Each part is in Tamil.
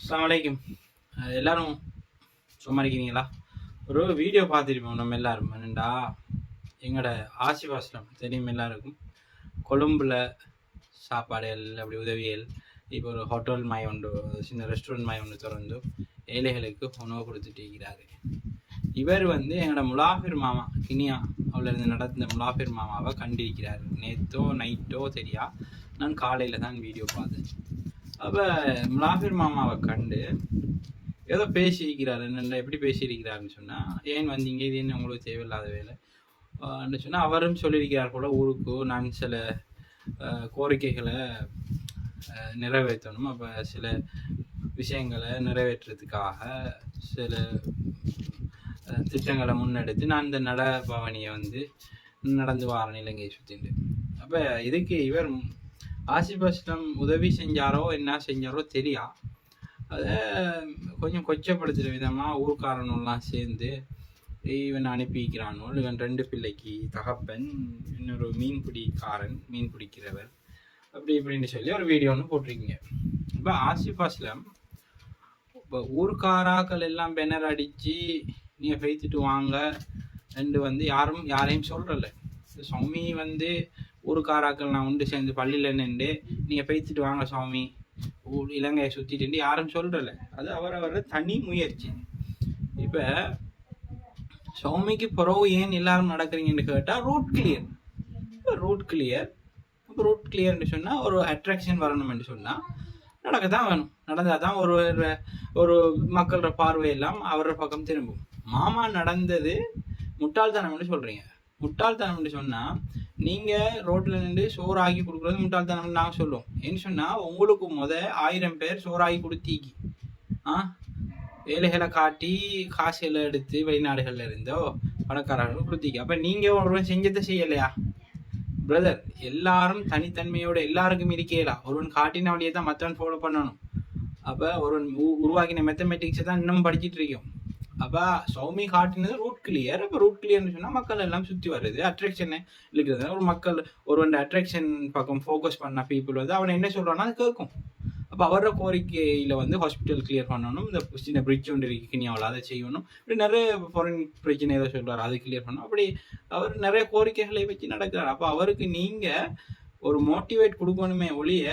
அஸ்ஸலாமு அலைக்கும். எல்லாரும் சும்மா இருக்கிறீங்களா? ஒரு வீடியோ பார்த்துருப்போம் நம்ம எல்லாரும். என்னண்டா எங்களோட ஆசிஃப் அஸ்லம் தெரியும் எல்லாருக்கும். கொழும்புல சாப்பாடுகள் அப்படி உதவியல் இப்போ ஒரு ஹோட்டல் மாய் ஒன்று சின்ன ரெஸ்டாரண்ட் மாய் ஒன்று திறந்து ஏழைகளுக்கு உணவு கொடுத்துட்டு இருக்கிறாரு. இவர் எங்களோட முலாஃபிர் மாமா கினியா அவளிருந்து நடந்த முலாஃபிர் மாமாவை கண்டிருக்கிறார். நேற்றோ நைட்டோ தெரியா, நான் காலையில் தான் வீடியோ பார்த்தேன். அப்போ முலாஃபிர் மாமாவை கண்டு ஏதோ பேசியிருக்கிறார். என்னென்ன எப்படி பேசியிருக்கிறாருன்னு சொன்னால், ஏன் வந்தீங்க, இது என்ன உங்களுக்கு தேவையில்லாத வேலை சொன்னால், அவரும் சொல்லியிருக்கிறார் போல் ஊருக்கு நான் சில கோரிக்கைகளை நிறைவேற்றணும். அப்போ சில விஷயங்களை நிறைவேற்றுறதுக்காக சில திட்டங்களை முன்னெடுத்து நான் இந்த நடபவனியை நடந்து வாரேன் இலங்கையை சுற்றிட்டு. அப்போ இதுக்கு இவர் ஆசிஃப் அஸ்லம் உதவி செஞ்சாரோ என்ன செஞ்சாரோ தெரியா, அதை கொஞ்சம் கொச்சப்படுத்துகிற விதமாக ஊர்க்காரனெல்லாம் சேர்ந்து இவன் அனுப்பிக்கிறானோ, இவன் 2 பிள்ளைக்கு தகப்பன், இன்னொரு மீன் பிடிக்கிறவர், அப்படி இப்படின்னு சொல்லி ஒரு வீடியோ ஒன்று போட்டிருக்கீங்க. இப்போ ஆசிஃப் அஸ்லம் இப்போ ஊர்க்காராக்கள் எல்லாம் பேனர் அடித்து நீங்கள் பேய்த்துட்டு வாங்க என்று யாரையும் சொல்கிறல. சுவாமி ஊருக்காராக்கள் நான் உண்டு சேர்ந்து பள்ளியில் நின்று நீங்கள் பேய்த்துட்டு வாங்க சுவாமி இலங்கையை சுற்றிட்டு யாரும் சொல்கிறல. அது அவரவர தனி முயற்சி. இப்போ சுவாமிக்கு பிறகு ஏன் எல்லாரும் நடக்கிறீங்கன்னு கேட்டால் ரூட் கிளியர். இப்போ ரூட் கிளியர்னு சொன்னால் ஒரு அட்ராக்ஷன் வரணும்னு சொன்னால் நடக்கத்தான் வேணும். நடந்தால் தான் ஒரு மக்களோட பார்வையெல்லாம் அவரோட பக்கம் திரும்பும். மாமா நடந்தது முட்டாள்தனம்னு சொல்கிறீங்க. முட்டாள்தனம்னு சொன்னால் நீங்கள் ரோட்டில் நின்று சோறு ஆக்கி கொடுக்குறது முட்டாள்தனம்னு நாங்கள் சொல்லுவோம். ஏன்னு சொன்னால் உங்களுக்கு 1000 பேர் சோறாகி கொடுத்தீக்கி வேலைகளை காட்டி காசுகளை எடுத்து வெளிநாடுகளில் இருந்தோ பணக்காரர்களும் கொடுத்தீங்க. அப்போ நீங்கள் ஒருவன் செஞ்சதை செய்யலையா பிரதர்? எல்லாரும் தனித்தன்மையோட எல்லாருக்கும் இருக்கலாம். ஒருவன் காட்டின வழியை தான் மற்றவன் ஃபாலோ பண்ணணும். அப்போ ஒருவன் உருவாக்கின மேத்தமெட்டிக்ஸை தான் இன்னும் படிச்சுட்டு இருக்கோம். அப்போ சௌமி காட்டினது ரூட் கிளியர். அப்போ ரூட் கிளியர்னு சொன்னால் மக்கள் எல்லாம் சுற்றி வருது, அட்ராக்ஷனை இருக்கிறது. ஒருவன் அட்ராக்ஷன் பக்கம் ஃபோக்கஸ் பண்ண பீப்புள் அவனை என்ன சொல்கிறான்னா அது கேட்கும். அப்போ அவரோட கோரிக்கையில் ஹாஸ்பிட்டல் கிளியர் பண்ணணும், இந்த சின்ன பிரிட்ஜ் ஒன்று இருக்கு கினியாவில் அதை செய்யணும், இப்படி நிறைய ஃபாரின் பிரச்சனை ஏதோ சொல்கிறார் அது கிளியர் பண்ணணும். அப்படி அவர் நிறைய கோரிக்கைகளை வச்சு நடக்கிறார். அப்போ அவருக்கு நீங்கள் ஒரு மோட்டிவேட் கொடுக்கணுமே ஒழிய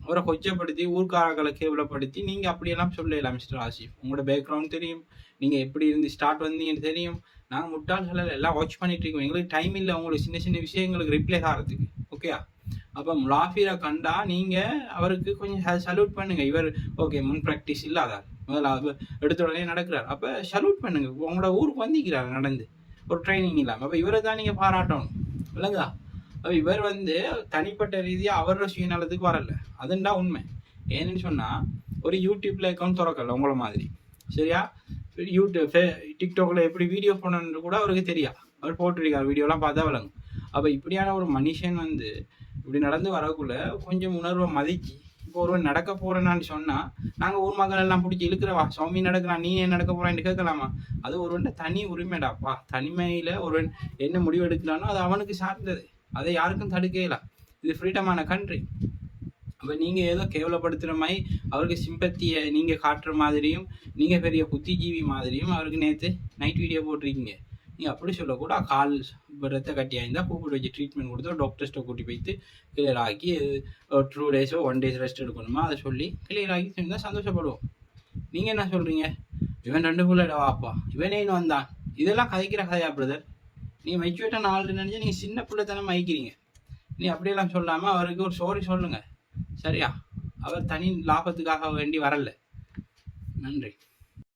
அவரை கொச்சப்படுத்தி ஊர்க்காரர்களை கேவலப்படுத்தி நீங்கள் அப்படியெல்லாம் சொல்லலாம். மிஸ்டர் ஆசிஃப், உங்களோட பேக்ரவுண்ட் தெரியும், நீங்கள் எப்படி இருந்து ஸ்டார்ட் வந்தீங்கன்னு தெரியும். நாங்கள் முட்டாள்களை எல்லாம் வாட்ச் பண்ணிட்டு இருக்கோம். எங்களுக்கு டைம் இல்லை உங்களுக்கு சின்ன சின்ன விஷயங்களுக்கு ரிப்ளை ஆகிறதுக்கு. ஓகேயா? அப்போ முலாஃபிரை கண்டா நீங்கள் அவருக்கு கொஞ்சம் சல்யூட் பண்ணுங்க. இவர் ஓகே முன் ப்ராக்டிஸ் இல்லாதார், முதல்ல எடுத்த உடனே நடக்கிறார். அப்போ சல்யூட் பண்ணுங்க. உங்களோட ஊருக்கு வந்திக்கிறார் நடந்து ஒரு ட்ரைனிங் இல்லாமல். அப்போ இவரை தான் நீங்கள் பாராட்டணும் இல்லைங்களா? அப்போ இவர் தனிப்பட்ட ரீதியாக அவரோட சுயநலத்துக்கு வரல, அதுண்டா உண்மை. ஏன்னு சொன்னால் ஒரு யூடியூப்ல அக்கௌண்ட் திறக்கல உங்களை மாதிரி, சரியா? டிக்டாக்ல எப்படி வீடியோ போடணுன்னு கூட அவருக்கு தெரியா, அவர் போட்டிருக்கார், வீடியோலாம் பார்த்தா விளங்கும். அப்போ இப்படியான ஒரு மனுஷன் இப்படி நடந்து வரக்குள்ள கொஞ்சம் உணர்வை மதிச்சு, இப்போ ஒருவன் நடக்க போறேன்னு சொன்னால் நாங்கள் ஊர் மக்கள் எல்லாம் பிடிச்சி இழுக்கிறவா சுவாமி நடக்கிறான் நீ ஏன் நடக்க போறான்னு கேட்கலாமா? அது ஒருவன் தனி உரிமைடாப்பா. தனிமையில் ஒருவன் என்ன முடிவு எடுக்கிறானோ அது அவனுக்கு சார்ந்தது, அதை யாருக்கும் தடுக்கலாம். இது ஃப்ரீடமான கண்ட்ரி. அப்போ நீங்கள் ஏதோ கேவலப்படுத்துகிற மாதிரி அவருக்கு சிம்பத்தியை நீங்கள் காட்டுற மாதிரியும் நீங்கள் பெரிய புத்திஜீவி மாதிரியும் அவருக்கு நேற்று நைட் வீடியோ போட்டிருக்கீங்க. நீங்கள் அப்படி சொல்லக்கூட கால் ரத்த கட்டியாயிருந்தால் கூப்பிட்டு வச்சு ட்ரீட்மெண்ட் கொடுத்து டாக்டர்ஸ்ட்டை கூட்டி போய்த்து கிளியர் ஆக்கி 2 days 1 day ரெஸ்ட் எடுக்கணுமா அதை சொல்லி கிளியர் ஆகி இருந்தால் சந்தோஷப்படுவோம். நீங்கள் என்ன சொல்கிறீங்க? இவன் 2 பிள்ளை வாப்பா இவனே இன்னும் வந்தான், இதெல்லாம் கதைக்கிற கதையா பிரதர்? நீங்கள் மெச்சூரிட்டான ஆள்னு நினச்சி நீங்கள் சின்ன பிள்ளை தானே மயக்கிறீங்க. நீ அப்படியெல்லாம் சொல்லாமல் அவருக்கு ஒரு ஸ்டோரி சொல்லுங்கள், சரியா? அவர் தனி லாபத்துக்காக வேண்டி வரல. நன்றி.